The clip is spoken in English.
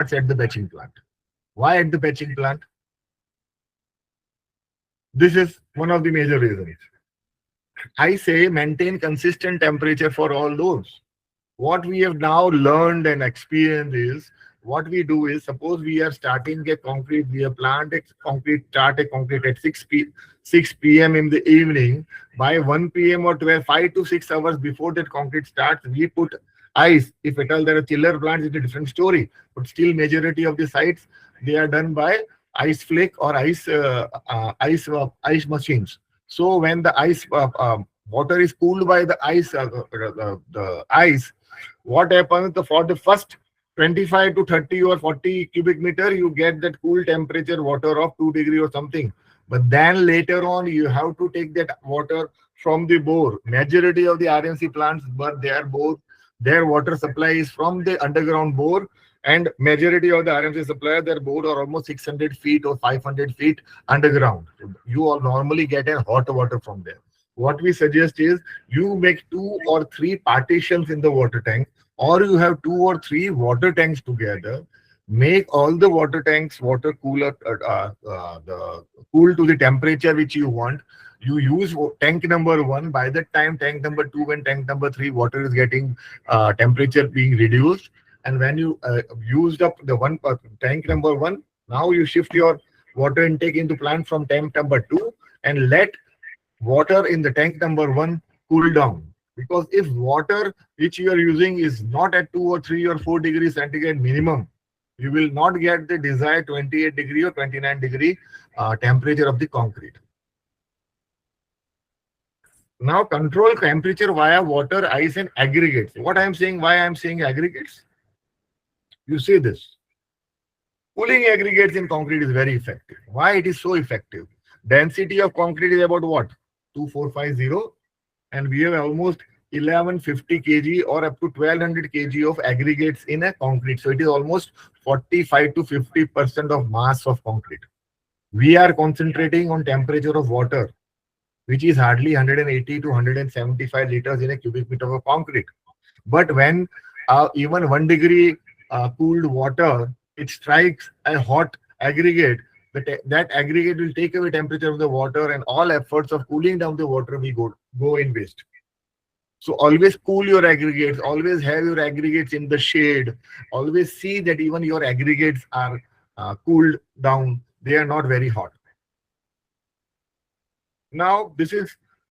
at the batching plant. Why at the batching plant? This is one of the major reasons. I say maintain consistent temperature for all those. What we have now learned and experienced is, what we do is, suppose we are starting a concrete, we have planned a concrete, start a concrete at 6 p.m. in the evening. By 1 p.m. or 5 to 6 hours before that concrete starts, we put ice. If at all there are chiller plants, it's a different story. But still, majority of the sites, they are done by ice flake or ice machines. So when the ice water is cooled by the ice, the ice, what happens, for the first 25 to 30 or 40 cubic meter, you get that cool temperature water of 2 degree or something. But then later on, you have to take that water from the bore. Majority of the RMC plants, but their water supply is from the underground bore, and majority of the RMC supplier, their bore are almost 600 feet or 500 feet underground. You all normally get a hot water from there. What we suggest is, you make 2 or 3 partitions in the water tank, or you have 2 or 3 water tanks together. Make all the water tanks water cooler, cool to the temperature which you want. You use tank number 1. By that time, tank number 2 and tank number 3, water is getting temperature being reduced. And when you used up the tank number 1, now you shift your water intake into plant from tank number 2 and let water in the tank number 1 cool down. Because if water which you are using is not at 2 or 3 or 4 degrees centigrade minimum, you will not get the desired 28 degree or 29 degree temperature of the concrete. Now control temperature via water, ice and aggregates. What I am saying, why I am saying aggregates? You see this. Cooling aggregates in concrete is very effective. Why it is so effective? Density of concrete is about what? 2450, and we have almost 1150 kg or up to 1200 kg of aggregates in a concrete. So it is almost 45 to 50% of mass of concrete. We are concentrating on temperature of water, which is hardly 180 to 175 liters in a cubic meter of concrete. But when even 1 degree cooled water, it strikes a hot aggregate, that aggregate will take away temperature of the water, and all efforts of cooling down the water will go in waste. So always cool your aggregates, always have your aggregates in the shade, always see that even your aggregates are cooled down, they are not very hot. Now this is